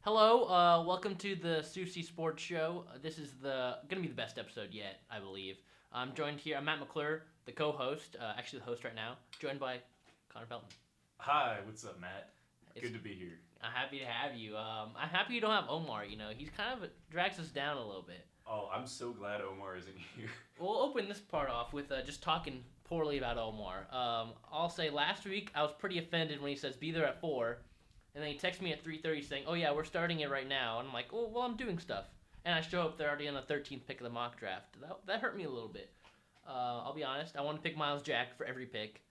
Hello, welcome to the Soussi Sports Show. This is gonna be the best episode yet, I believe. I'm joined here. I'm Matt McClure, the co-host, actually the host right now, joined by Connor Pelton. Hi, what's up, Matt? It's, Good to be here. I'm happy to have you. I'm happy you don't have Omar. He's kind of drags us down a little bit. Oh, I'm so glad Omar isn't here. We'll open this part off with just talking poorly about Omar. I'll say last week I was pretty offended when he says be there at 4. And then he texts me at 3:30 saying, "Oh yeah, we're starting it right now." And I'm like, "Oh well, I'm doing stuff." And I show up there already on the 13th pick of the mock draft. That hurt me a little bit. I'll be honest. I want to pick Miles Jack for every pick.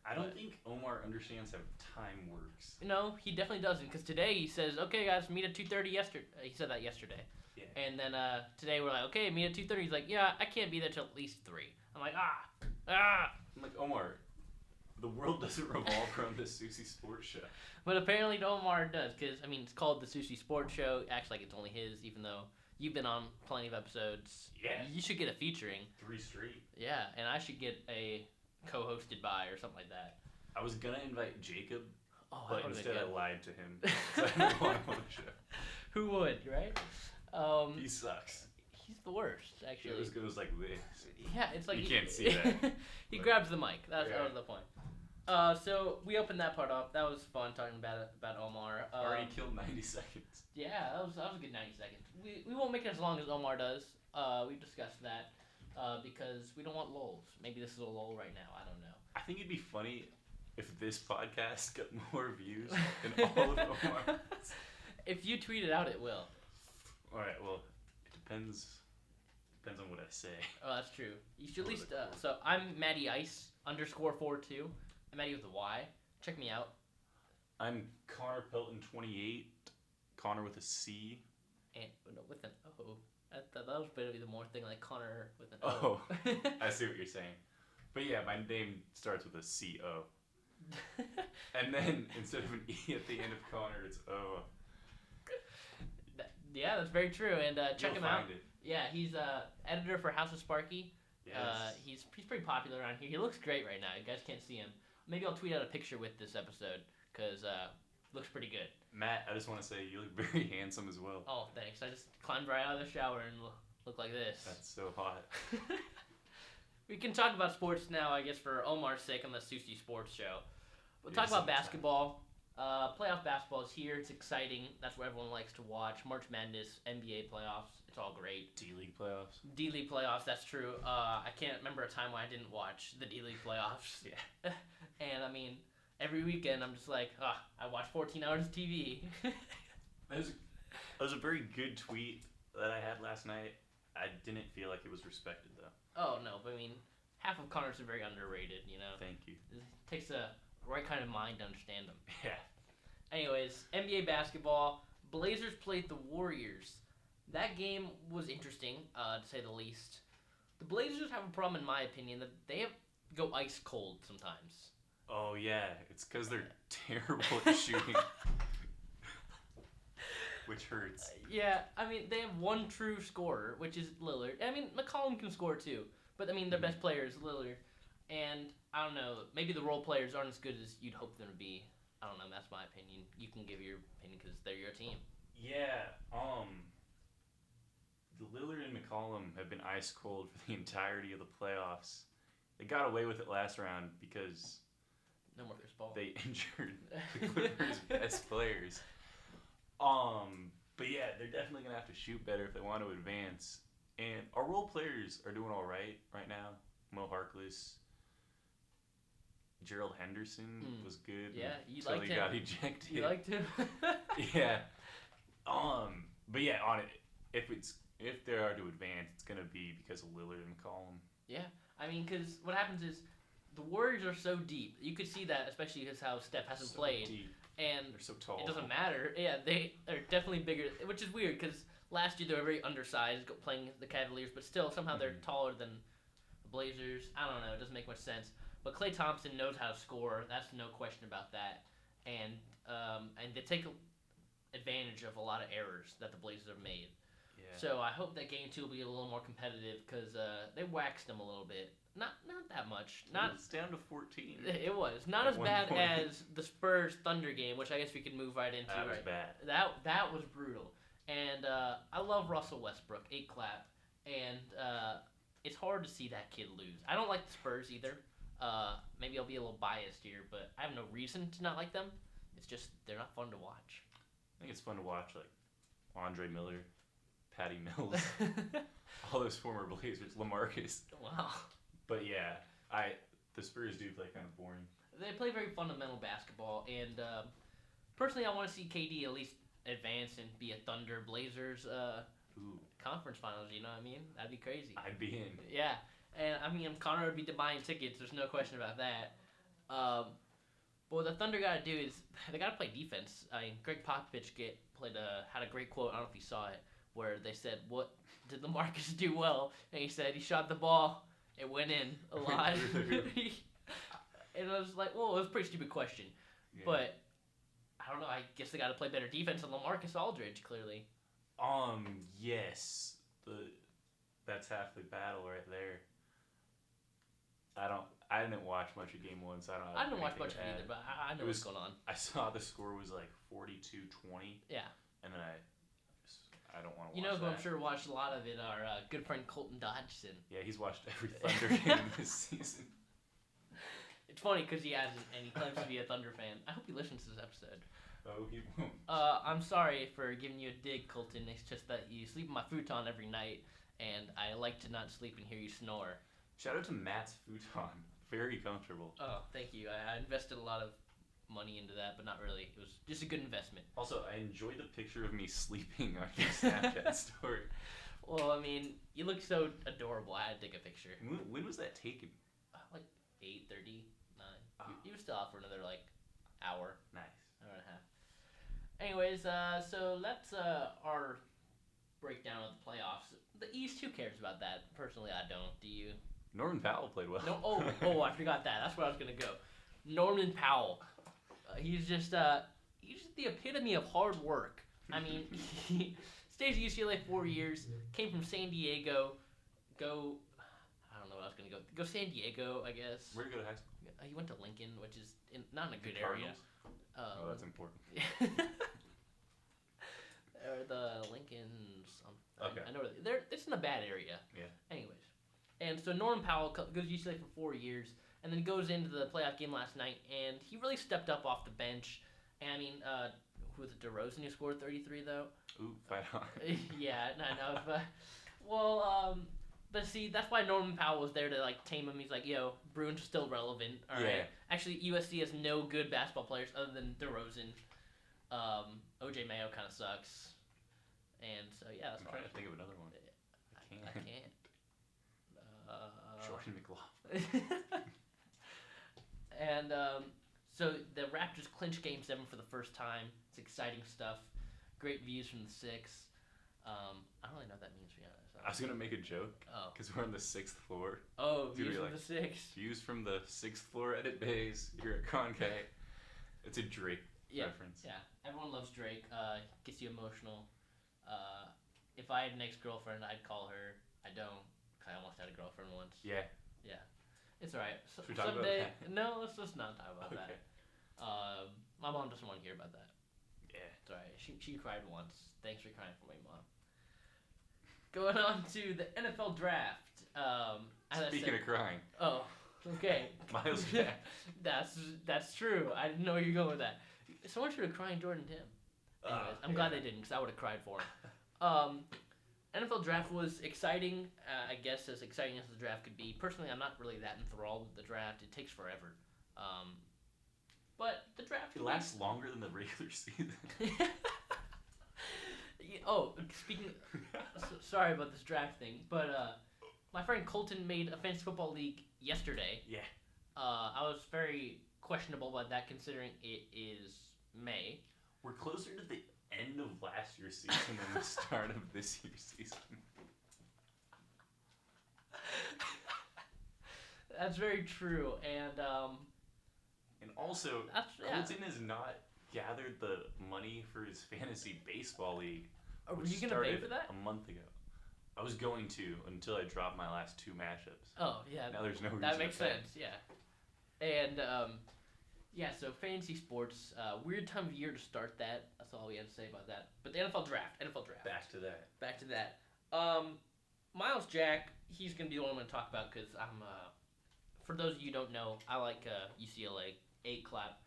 I don't think Omar understands how time works. No, he definitely doesn't. Because today he says, "Okay, guys, meet at 2:30 yesterday." He said that yesterday. Yeah. And then today we're like, "Okay, meet at 2:30." He's like, "Yeah, I can't be there till at least 3." I'm like, ah. I'm like, Omar, the world doesn't revolve around this Soussi Sports Show. But apparently Omar does, because, it's called the Soussi Sports Show. It acts like it's only his, even though you've been on plenty of episodes. Yeah. You should get a featuring. 3 straight. Yeah, and I should get a co-hosted by or something like that. I was going to invite Jacob, Oh, but instead I lied to him. So I didn't want him on the show. Who would, right? He sucks. He's the worst, actually. It goes like this. Yeah, it's like... You can't see that. He grabs the mic. That Yeah. was the point. So we opened that part up. That was fun talking about Omar. Already killed 90 seconds. Yeah, that was a good 90 seconds. We won't make it as long as Omar does. We've discussed that because we don't want lulls. Maybe this is a lull right now. I don't know. I think it'd be funny if this podcast got more views than all of Omar's. If you tweet it out, it will. All right, well, it depends on what I say. Oh, that's true. You should at least. So I'm Matty Ice _42. I'm Matty with a Y. Check me out. I'm Connor Pelton 28. Connor with a C. And no, with an O. That was better to be the more thing like Connor with an Oh, O. I see what you're saying. But yeah, my name starts with a C-O. And then instead of an E at the end of Connor, it's O. Yeah, that's very true. And check You'll him out. find it. Yeah, he's editor for House of Sparky. Yes. He's pretty popular around here. He looks great right now. You guys can't see him. Maybe I'll tweet out a picture with this episode because looks pretty good. Matt, I just want to say you look very handsome as well. Oh, thanks. I just climbed right out of the shower and look like this. That's so hot. We can talk about sports now, I guess, for Omar's sake on the Soussi Sports Show. We'll talk about basketball. Playoff basketball is here. It's exciting. That's what everyone likes to watch. March Madness, NBA playoffs. It's all great. D-League playoffs. D-League playoffs, that's true. I can't remember a time when I didn't watch the D-League playoffs. Yeah. And, every weekend I'm just like, I watch 14 hours of TV. That was a very good tweet that I had last night. I didn't feel like it was respected, though. Oh, no, but half of Connors are very underrated, Thank you. It takes a right kind of mind to understand them. Yeah. Anyways, NBA basketball. Blazers played the Warriors. That game was interesting, to say the least. The Blazers have a problem, in my opinion, that they go ice cold sometimes. Oh, yeah. It's because they're terrible at shooting. Which hurts. Yeah, they have one true scorer, which is Lillard. McCollum can score too, but their best player is Lillard. And I don't know, maybe the role players aren't as good as you'd hope them to be. I don't know, that's my opinion. You can give your opinion because they're your team. Yeah, the Lillard and McCollum have been ice cold for the entirety of the playoffs. They got away with it last round because No more Chris Paul. they injured the Clippers' best players. But yeah, they're definitely gonna have to shoot better if they want to advance. And our role players are doing all right now. Mo Harkless, Gerald Henderson was good. Yeah, you until liked he him. got ejected. You liked him? Yeah. But yeah, on it, if they are to advance, it's gonna be because of Lillard and McCollum. Yeah, because what happens is the Warriors are so deep. You could see that, especially because how Steph hasn't So played. deep. And They're so tall. it doesn't matter. Yeah, they are definitely bigger, which is weird because last year they were very undersized playing the Cavaliers, but still somehow they're taller than the Blazers. I don't know. It doesn't make much sense. But Klay Thompson knows how to score. That's no question about that. And they take advantage of a lot of errors that the Blazers have made. Yeah. So I hope that game 2 will be a little more competitive because they waxed them a little bit. Not that much. Not It's down to 14. it was not At as one bad point. as the Spurs Thunder game, which I guess we could move right into. That was right. bad. That was brutal. And I love Russell Westbrook, 8 clap, and it's hard to see that kid lose. I don't like the Spurs either. Maybe I'll be a little biased here, but I have no reason to not like them. It's just they're not fun to watch. I think it's fun to watch like Andre Miller, Patty Mills, all those former Blazers, LaMarcus. Wow. But yeah, the Spurs do play kind of boring. They play very fundamental basketball, and personally, I want to see KD at least advance and be a Thunder Blazers Ooh, conference finals. You know what I mean? That'd be crazy. I'd be in. Yeah, and I mean, Connor would be buying tickets. There's no question about that. But what the Thunder got to do is they got to play defense. I mean, Greg Popovich had a great quote. I don't know if you saw it, where they said, "What did LaMarcus do well?" And he said he shot the ball. It went in a lot. And I was like, well, it was a pretty stupid question. Yeah. But I don't know. I guess they got to play better defense than LaMarcus Aldridge, clearly. Yes, that's half the battle right there. I didn't watch much of game one, so I don't know. I didn't watch much of it either, but I know what's going on. I saw the score was like 42-20. Yeah. And then I don't want to watch You know who that. I'm sure watched a lot of it, our good friend Colton Dodgson. Yeah, he's watched every Thunder game this season. It's funny because he hasn't, and he claims to be a Thunder fan. I hope he listens to this episode. Oh, he won't. I'm sorry for giving you a dig, Colton. It's just that you sleep in my futon every night, and I like to not sleep and hear you snore. Shout out to Matt's futon. Very comfortable. Oh, thank you. I invested a lot of money into that, but not really. It was just a good investment. Also, I enjoyed the picture of me sleeping on your Snapchat story. Well, I mean, you look so adorable. I had to take a picture. When was that taken? Like 8:39. Oh. You were still out for another like hour and Nice. a half. Anyways, so that's our breakdown of the playoffs. The East, who cares about that? Personally, I don't. Do you? Norman Powell played well. No. I forgot that. That's where I was gonna go. Norman Powell. He's just the epitome of hard work. I mean, he stays at UCLA 4 years. Came from San Diego. I don't know what I was gonna go. Go San Diego, I guess. Where'd you go to high school? He went to Lincoln, which is not in a good Cardinals? area. Oh, that's important. Or the Lincolns. Okay. I know it's in a bad area. Yeah. Anyways, and so Norman Powell goes to UCLA for 4 years, and then goes into the playoff game last night, and he really stepped up off the bench. And I mean, who was it? DeRozan who scored 33 though. Ooh, fight on. Yeah, I know. But see, that's why Norman Powell was there to like tame him. He's like, yo, Bruins are still relevant. All right. Yeah. Actually, USC has no good basketball players other than DeRozan. OJ Mayo kind of sucks. And so yeah, that's I'm trying to think of another one. I can't. Jordan McLaughlin. And so the Raptors clinch Game 7 for the first time. It's exciting stuff. Great views from the 6. I don't really know what that means, to be honest. I was gonna make a joke Oh. because we're on the 6th floor. Oh, Dude, views from like, the 6. Views from the 6th floor edit bays here at Concay. It's a Drake reference. Yeah, everyone loves Drake. Gets you emotional. If I had an ex-girlfriend, I'd call her. I don't. I almost had a girlfriend once. Yeah. It's alright. Should we talk about Someday, that? no, let's just not talk about Okay. that. My mom doesn't want to hear about that. Yeah. It's alright. She cried once. Thanks for crying for me, Mom. Going on to the NFL draft. As Speaking of crying, Oh, okay. Miles Jack. That's true. I didn't know where you were going with that. Someone should have cried Jordan Tim. Anyways, I'm glad they didn't because I would have cried for him. NFL draft was exciting. I guess as exciting as the draft could be. Personally, I'm not really that enthralled with the draft. It takes forever. But the draft It lasts longer than the regular season. Oh, speaking. Sorry about this draft thing, but my friend Colton made a fantasy football league yesterday. Yeah. I was very questionable about that, considering it is May. We're closer to the end of last year's season than the start of this year's season. That's very true, and also, that's Colton has not gathered the money for his fantasy baseball league. Were which you gonna pay started for that? a month ago? I was going to until I dropped my last 2 matchups. Oh yeah, Now there's no reason. that makes to bet. sense. Yeah, and yeah. So fantasy sports, weird time of year to start that. That's all we had to say about that. But the NFL draft. Back to that. Back to that. Miles Jack, he's gonna be the one I'm gonna talk about because I'm. For those of you who don't know, I like UCLA. 8 clap.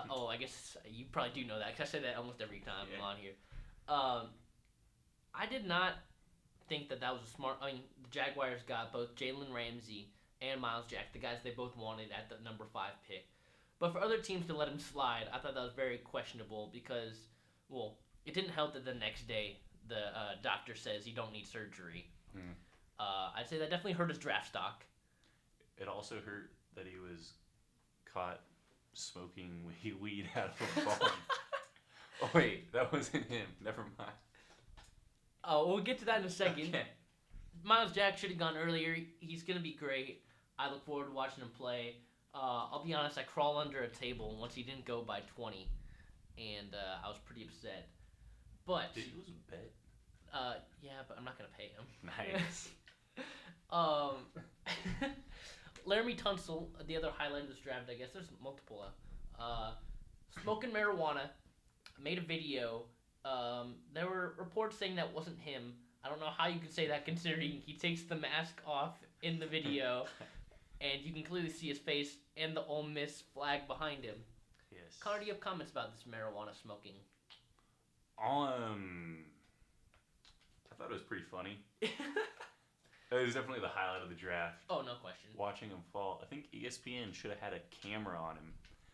Oh, I guess you probably do know that because I say that almost every time I'm on here. I did not think that was a smart. I mean, the Jaguars got both Jalen Ramsey and Miles Jack, the guys they both wanted at the number 5 pick. But for other teams to let him slide, I thought that was very questionable because, well, it didn't help that the next day the doctor says you don't need surgery. I'd say that definitely hurt his draft stock. It also hurt that he was caught smoking weed out of a phone. Oh wait, that wasn't him. Never mind. Oh, we'll get to that in a second. Okay. Miles Jack should have gone earlier. He's gonna be great. I look forward to watching him play. I'll be honest, I crawl under a table once he didn't go by 20, and I was pretty upset. But did you lose a bet? Yeah, but I'm not gonna pay him. Nice. Laramie Tunsil, the other highlight of this draft, I guess there's multiple. Smoking marijuana, made a video. There were reports saying that wasn't him. I don't know how you could say that considering he takes the mask off in the video, and you can clearly see his face and the Ole Miss flag behind him. Yes. Connor, do you have comments about this marijuana smoking? I thought it was pretty funny. It was definitely the highlight of the draft. Oh, no question. Watching him fall. I think ESPN should have had a camera on him.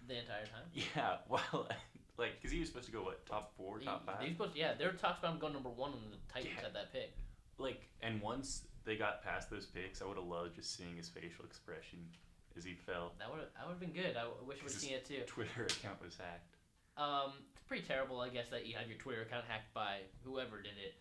The entire time? Yeah, well, like, because he was supposed to go, what, top 4, top 5? He was supposed to, yeah, there were talks about him going number 1 when the Titans had that pick. Like, and once they got past those picks, I would have loved just seeing his facial expression as he fell. That would have been good. I wish we'd seen it too. Twitter account was hacked. It's pretty terrible, I guess, that you have your Twitter account hacked by whoever did it.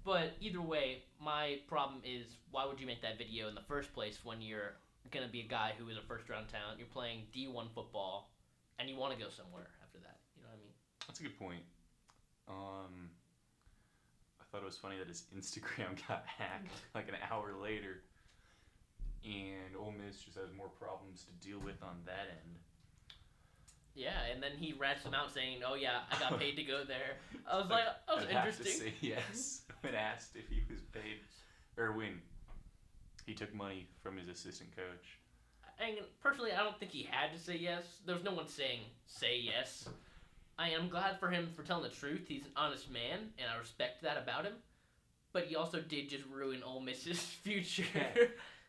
But either way, my problem is, why would you make that video in the first place when you're going to be a guy who is a first-round talent, you're playing D1 football, and you want to go somewhere after that? You know what I mean? That's a good point. I thought it was funny that his Instagram got hacked like an hour later, and Ole Miss just has more problems to deal with on that end. Yeah, and then he rats them out saying, "Oh yeah, I got paid to go there." I was like, that was I'd interesting. have to say yes when asked if he was paid, or when he took money from his assistant coach. And personally, I don't think he had to say yes. There's no one saying say yes. I am glad for him for telling the truth. He's an honest man, and I respect that about him. But he also did just ruin Ole Miss's future.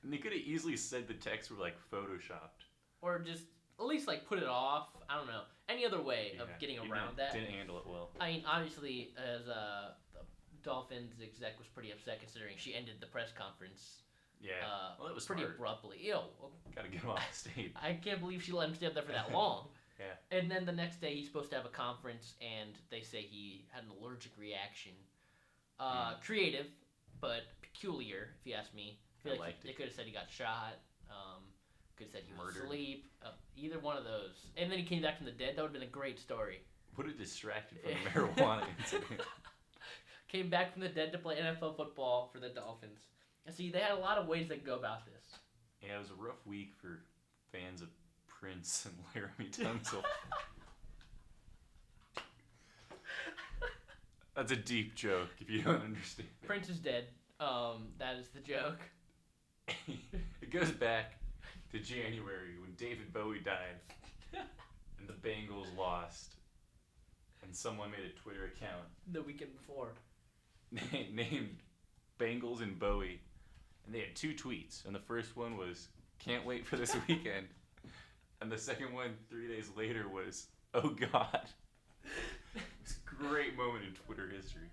And they could have easily said the texts were like photoshopped, or just at least like put it off. I don't know. Any other way of getting around that. Didn't handle it well. I mean, obviously, as the Dolphins exec was pretty upset considering she ended the press conference. Yeah, well, it was pretty smart. abruptly. Ew. Gotta get him off stage. I can't believe she let him stay up there for that long. Yeah. And then the next day, he's supposed to have a conference, and they say he had an allergic reaction. Creative, but peculiar, if you ask me. I feel like they could have said he got shot. Could have said he was asleep. Either one of those. And then he came back from the dead. That would have been a great story. Would have distracted from the marijuana incident. Came back from the dead to play NFL football for the Dolphins. And see, they had a lot of ways they could go about this. Yeah, it was a rough week for fans of Prince and Laramie Tunsil. That's a deep joke, if you don't understand. Prince is dead. That is the joke. It goes back to January when David Bowie died and the Bengals lost. And someone made a Twitter account The weekend before. named Bengals and Bowie. And they had 2 tweets. And the first one was, "Can't wait for this weekend." And the second one, 3 days later, was, "Oh God." It's a great moment in Twitter history.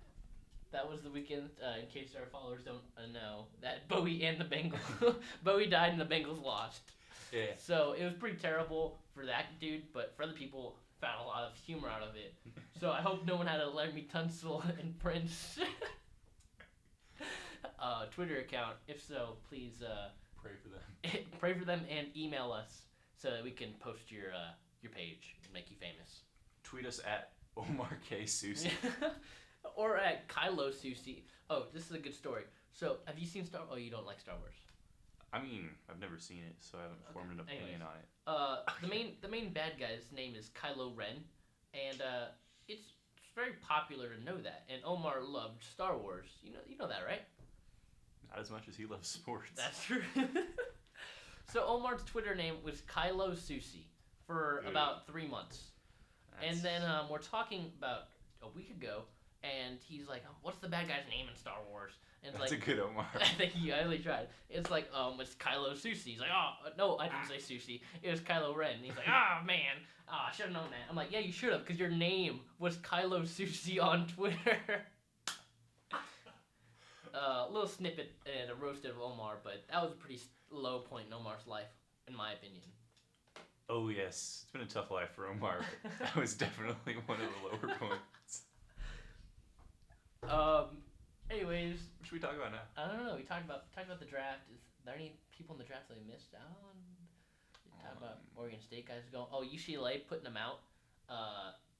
That was the weekend, in case our followers don't know, that Bowie and the Bengals, Bowie died and the Bengals lost. Yeah. So it was pretty terrible for that dude, but for other people, found a lot of humor out of it. So I hope no one had a Laramie Tunsil and Prince Twitter account. If so, please Pray for them. pray for them and email us so that we can post your page and make you famous. Tweet us at Omar K. Soussi. or at Kylo Soussi. Oh, this is a good story. So, have you seen Star? Oh, you don't like Star Wars. I mean, I've never seen it, so I haven't formed an opinion on it. The main bad guy's name is Kylo Ren, and it's very popular to know that. And Omar loved Star Wars. You know that, right? Not as much as he loves sports. That's true. So Omar's Twitter name was Kylo Soussi for about 3 months. And then we're talking about a week ago, and he's like, "What's the bad guy's name in Star Wars?" And it's That's like, a good Omar. Thank you. I really tried. It's like, it's Kylo Soussi. He's like, "Oh no, I didn't say Soussi. It was Kylo Ren." And he's like, "Oh man, I should have known that." I'm like, "Yeah, you should have, because your name was Kylo Soussi on Twitter." A little snippet and a roasted of Omar, but that was a pretty low point in Omar's life, in my opinion. Oh yes, it's been a tough life for Omar, but that was definitely one of the lower points. Anyways, What should we talk about now? I don't know. We talked about the draft. Is there any people in the draft that we missed out on? We talked about Oregon State guys going. Oh, UCLA putting them out.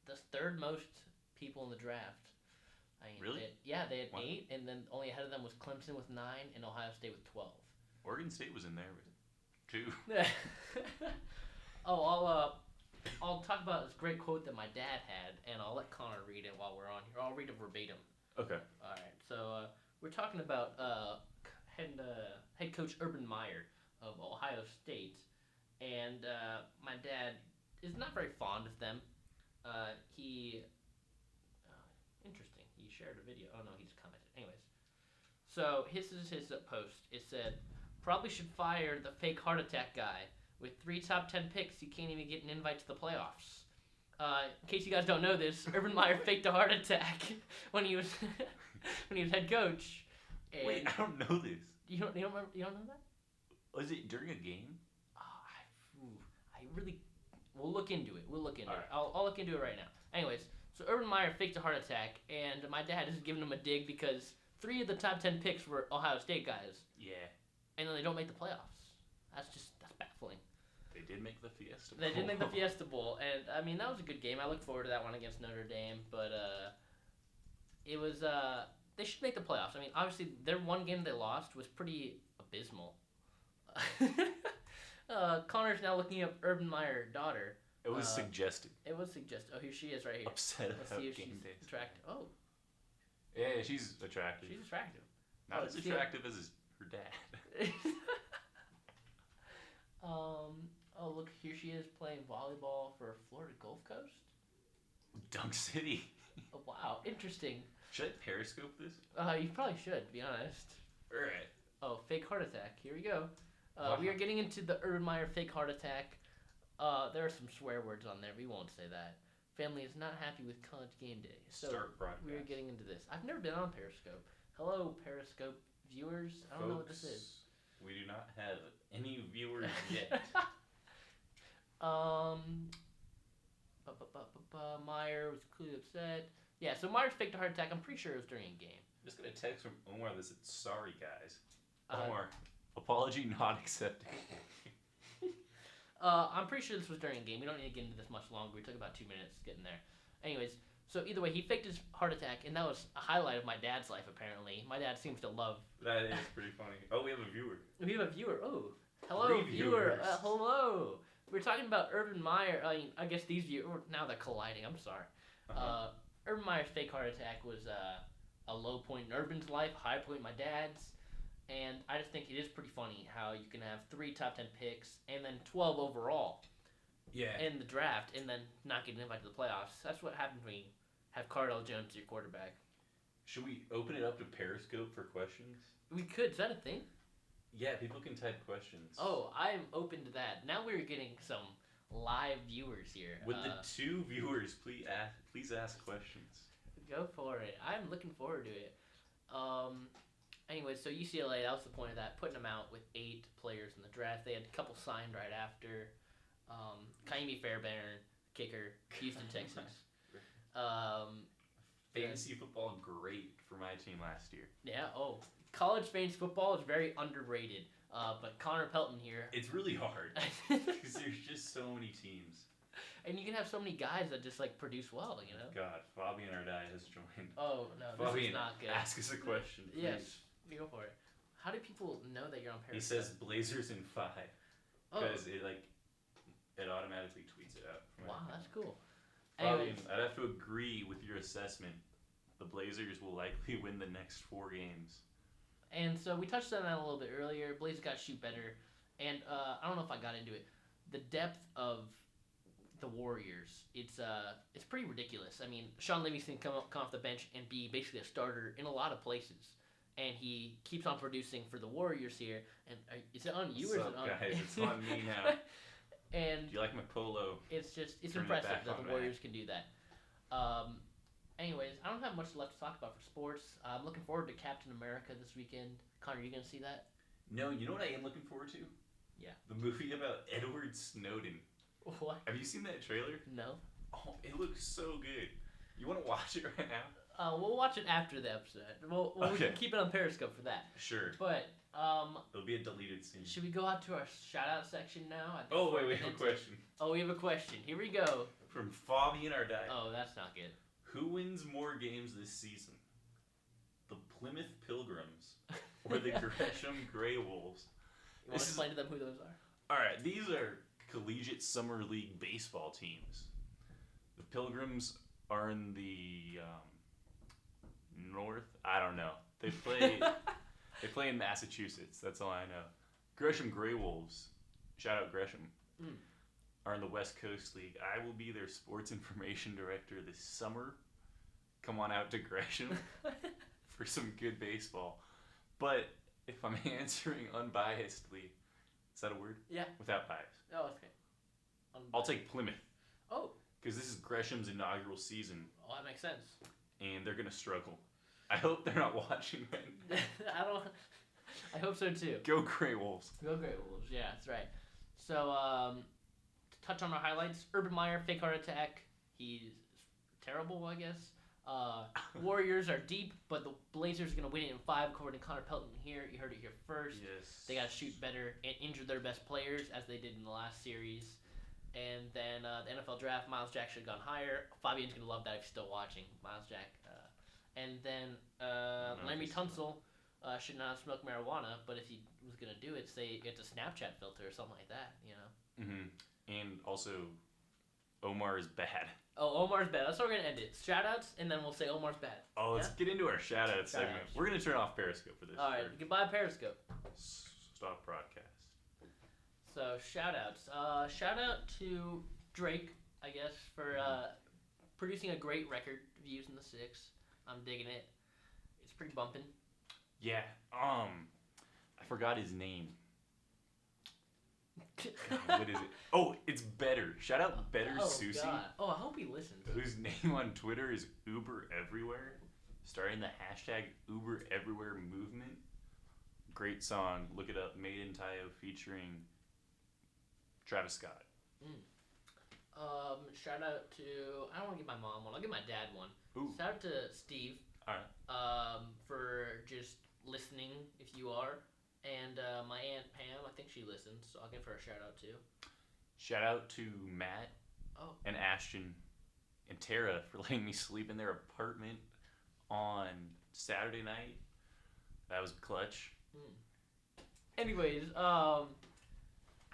The third most people in the draft. I mean, Really? They had 8, and then only ahead of them was Clemson with 9 and Ohio State with 12. Oregon State was in there with 2. I'll talk about this great quote that my dad had, and I'll let Connor read it while we're on here. I'll read it verbatim. Okay. All right. So we're talking about head coach Urban Meyer of Ohio State, and my dad is not very fond of them. Interesting. He shared a video. Oh no, he just commented. Anyways, so his post. It said, "Probably should fire the fake heart attack guy. With 3 top 10 picks, you can't even get an invite to the playoffs." In case you guys don't know this, Urban Meyer faked a heart attack when he was head coach. And Wait, I don't know this. You don't remember? You don't know that? Was it during a game? We'll look into it. We'll look into All it. right. I'll look into it right now. Anyways, so Urban Meyer faked a heart attack, and my dad is giving him a dig because 3 of the top 10 picks were Ohio State guys. Yeah. And then they don't make the playoffs. That's baffling. They did make the Fiesta Bowl. They did make the Fiesta Bowl, and I mean that was a good game. I look forward to that one against Notre Dame, but it was they should make the playoffs. I mean, obviously their one game they lost was pretty abysmal. Connor's now looking up Urban Meyer daughter. It was suggested. It was suggested. Oh, here she is right here. Upset Let's about see if game she's days. attractive. Oh, Yeah, she's attractive. she's attractive. Not as attractive as her dad. Oh, look, here she is playing volleyball for Florida Gulf Coast. Dunk City. Oh, wow, interesting. Should I periscope this? You probably should, to be honest. Alright. Oh, fake heart attack. Here we go. Wow. We are getting into the Urban Meyer fake heart attack. There are some swear words on there. We won't say that. Family is not happy with college game day. So Start broadcast. we are getting into this. I've never been on Periscope. Hello, Periscope viewers. I don't know what this is. We do not have any viewers yet. Meyer was clearly upset. Yeah, so Myers faked a heart attack. I'm pretty sure it was during a game. Just got a text from Omar that said, "Sorry guys." Omar, apology not accepted. I'm pretty sure this was during a game. We don't need to get into this much longer. We took about 2 minutes getting there. Anyways, so either way, he faked his heart attack, and that was a highlight of my dad's life, apparently. My dad seems to love... That is pretty funny. Oh, we have a viewer. We have a viewer. Oh, hello, 3 viewer. viewers. Hello. We're talking about Urban Meyer. I guess these viewers... Now they're colliding. I'm sorry. Uh-huh. Urban Meyer's fake heart attack was a low point in Urban's life, a high point in my dad's. And I just think it is pretty funny how you can have 3 top 10 picks and then 12 overall Yeah. in the draft and then not get invited to the playoffs. That's what happens when you have Cardell Jones as your quarterback. Should we open it up to Periscope for questions? We could. Is that a thing? Yeah, people can type questions. Oh, I'm open to that. Now we're getting some live viewers here. With the 2 viewers, please ask questions. Go for it. I'm looking forward to it. Anyway, so UCLA, that was the point of that, putting them out with 8 players in the draft. They had a couple signed right after. Kaimi Fairbairn, kicker, Houston Texans. Fantasy football, great for my team last year. Yeah, college fantasy football is very underrated. But Connor Pelton here. It's really hard because there's just so many teams. And you can have so many guys that just like produce well, you know. God, Fabian Ardai has joined. Oh no, this Fabian, is not good. ask us a question, please. Yes, you go for it. How do people know that you're on Periscope? He says Blazers in 5 Oh, because it automatically tweets it out. wow, that's cool. Fabian, Anyways, I'd have to agree with your assessment. The Blazers will likely win the next 4 games. and so we touched on that a little bit earlier. Blazers got to shoot better, and I don't know if I got into it. The depth of the Warriors, it's pretty ridiculous. I mean, Sean Livingston come off the bench and be basically a starter in a lot of places, and he keeps on producing for the Warriors here. And is it on you or is it on? Guys? It's on me now. And Do you like my polo? it's Turn it impressive back that on the Warriors can do that. Anyways, I don't have much left to talk about for sports. I'm looking forward to Captain America this weekend. Connor, you gonna see that? No, you know what I am looking forward to? Yeah. The movie about Edward Snowden. What? Have you seen that trailer? No. Oh, it looks so good. You want to watch it right now? We'll watch it after the episode. We Okay. can keep it on Periscope for that. Sure. But It'll be a deleted scene. should we go out to our shout out section now? I think Oh, we're wait, we have a into- question. Oh, we have a question. Here we go. From Fabian Ardai. Oh, that's not good. Who wins more games this season? The Plymouth Pilgrims or the Gresham Grey Wolves? You want to explain to them who those are? Alright, these are collegiate summer league baseball teams. The Pilgrims are in the north. I don't know. They play they play in Massachusetts. That's all I know. Gresham Grey Wolves, shout out Gresham, are in the West Coast League. I will be their sports information director this summer. Come on out to Gresham for some good baseball. But if I'm answering unbiasedly, is that a word? Yeah. Without bias. Oh, okay. I'll take Plymouth. Oh. Because this is Gresham's inaugural season, Oh, that makes sense. and they're going to struggle. I hope they're not watching right now. I hope so too. Go Grey Wolves. Go Grey Wolves. Yeah, that's right. So, to touch on our highlights, Urban Meyer, fake heart attack. He's terrible, I guess. Warriors are deep, but the Blazers are going to win it in 5, according to Connor Pelton here. You heard it here first. Yes. They got to shoot better and injure their best players, as they did in the last series. And then the NFL draft, Miles Jack should have gone higher. Fabian's going to love that if he's still watching. Miles Jack. And then Laremy Tunsil should not smoke marijuana, but if he was going to do it, say it's a Snapchat filter or something like that, you know? Mm-hmm. And also, Omar is bad. Oh, Omar's bad. That's how we're going to end it. Shout-outs, and then we'll say Omar's bad. Oh, let's get into our shout-out segment. Shout-outs. We're going to turn off Periscope for this. All right. Goodbye, Periscope. Stop broadcast. So, shout-outs. Shout-out to Drake, I guess, for producing a great record, Views in the 6. I'm digging it. It's pretty bumping. Yeah. I forgot his name. God, what is it? Oh, it's Better. Shout out Better Soussi. God. Oh, I hope he listens. Whose name on Twitter is Uber Everywhere, starting the hashtag Uber Everywhere movement. Great song. Look it up. Made in Tayo featuring Travis Scott. Shout out to, I don't want to give my mom one. I'll give my dad one. Ooh. Shout out to Steve. All right. For just listening, if you are. And my Aunt Pam, I think she listens, so I'll give her a shout out too. Shout out to Matt and Ashton and Tara for letting me sleep in their apartment on Saturday night. That was clutch. Anyways, I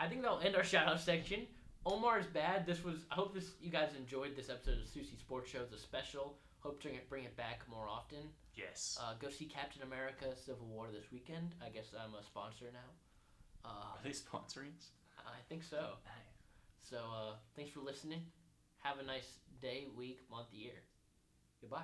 think that'll end our shout out section. Omar's bad. I hope you guys enjoyed this episode of Soussi Sports Show, the special. Hope to bring it back more often. Yes. Go see Captain America: Civil War this weekend. I guess I'm a sponsor now. Are they sponsoring us? I think so. Nice. So thanks for listening. Have a nice day, week, month, year. Goodbye.